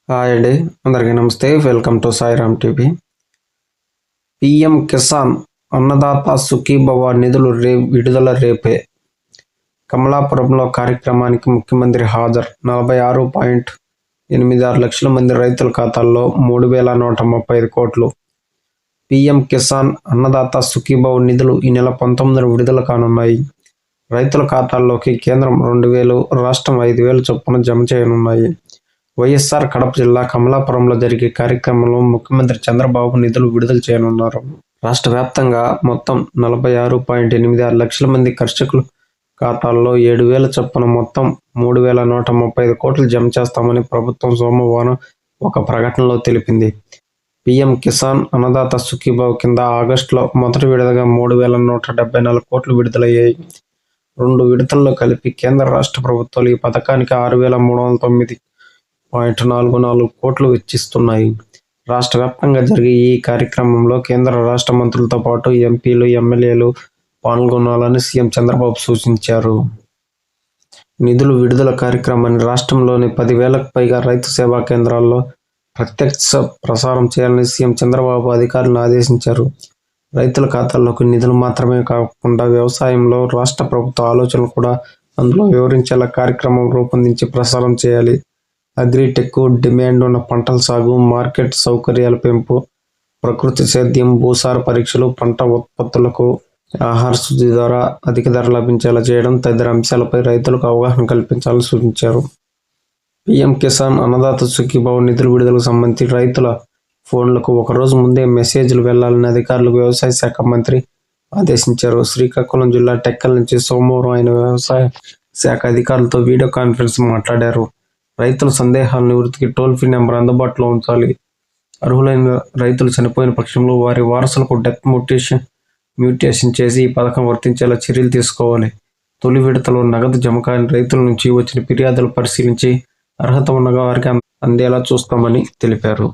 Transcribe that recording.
Hi అండి, అందరికీ నమస్తే. Welcome to Sairam TV. PM Kisan Annadata Sukhibhava నిధులు విడుదల రేపే. కమలాపురంలో కార్యక్రమానికి ముఖ్యమంత్రి హాజరు. 46.86 లక్షల మంది రైతుల ఖాతాల్లో 3,135 కోట్లు. పిఎం కిసాన్ అన్నదాత సుఖీభవ నిధులు ఈ నెల 19న విడుదల కానున్నాయి. రైతుల ఖాతాల్లోకి కేంద్రం 2,000, రాష్ట్రం 5,000 చొప్పున జమ చేయనున్నాయి. వైఎస్ఆర్ కడప జిల్లా కమలాపురంలో జరిగే కార్యక్రమంలో ముఖ్యమంత్రి చంద్రబాబు నిధులు విడుదల చేయనున్నారు. రాష్ట్ర వ్యాప్తంగా మొత్తం 46.86 లక్షల మంది కర్షకుల ఖాతాల్లో 7,000 చొప్పున మొత్తం 3,135 కోట్లు జమ చేస్తామని ప్రభుత్వం సోమవారం ఒక ప్రకటనలో తెలిపింది. పీఎం కిసాన్ అన్నదాత సుఖీభావ్ కింద ఆగస్టులో మొదటి విడతగా 3,174 కోట్లు విడుదలయ్యాయి. 2 విడతల్లో కలిపి కేంద్ర రాష్ట్ర ప్రభుత్వాలు ఈ పథకానికి 6,309.44 కోట్లు వెచ్చిస్తున్నాయి. రాష్ట్ర వ్యాప్తంగా జరిగే ఈ కార్యక్రమంలో కేంద్ర రాష్ట్ర మంత్రులతో పాటు ఎంపీలు, ఎమ్మెల్యేలు పాల్గొనాలని సీఎం చంద్రబాబు సూచించారు. నిధుల విడుదల కార్యక్రమాన్ని రాష్ట్రంలోని 10,000కు పైగా రైతు సేవా కేంద్రాల్లో ప్రత్యక్ష ప్రసారం చేయాలని సీఎం చంద్రబాబు అధికారులను ఆదేశించారు. రైతుల ఖాతాల్లోకి నిధులు మాత్రమే కాకుండా వ్యవసాయంలో రాష్ట్ర ప్రభుత్వ ఆలోచనలు కూడా అందులో వివరించేలా కార్యక్రమం రూపొందించి ప్రసారం చేయాలి. అగ్రిటెక్, డిమాండ్ ఉన్న పంటల సాగు, మార్కెట్ సౌకర్యాల పెంపు, ప్రకృతి సేద్యం, భూసార పరీక్షలు, పంట ఉత్పత్తులకు ఆహార శుద్ధి ద్వారా అధిక ధర లభించేలా చేయడం తదితర అంశాలపై రైతులకు అవగాహన కల్పించాలని సూచించారు. పీఎం కిసాన్ అన్నదాత సుఖీభావ్ నిధుల విడుదలకు సంబంధించి రైతుల ఫోన్లకు ఒకరోజు ముందే మెసేజ్లు వెళ్లాలని అధికారులకు వ్యవసాయ శాఖ మంత్రి ఆదేశించారు. శ్రీకాకుళం జిల్లా టెక్కల్ నుంచి సోమవారం ఆయన వ్యవసాయ శాఖ అధికారులతో వీడియో కాన్ఫరెన్స్ మాట్లాడారు. రైతుల సందేహాల నివృత్తికి టోల్ ఫ్రీ నెంబర్ అందుబాటులో ఉంచాలి. అర్హులైన రైతులు చనిపోయిన పక్షంలో వారి వారసులకు డెత్ మ్యూటేషన్ చేసి ఈ పథకం వర్తించేలా చర్యలు తీసుకోవాలి. తొలి విడతలో నగదు జమ కాని రైతుల నుంచి వచ్చిన ఫిర్యాదులు పరిశీలించి అర్హత ఉన్న వారికి అందేలా చూస్తామని తెలిపారు.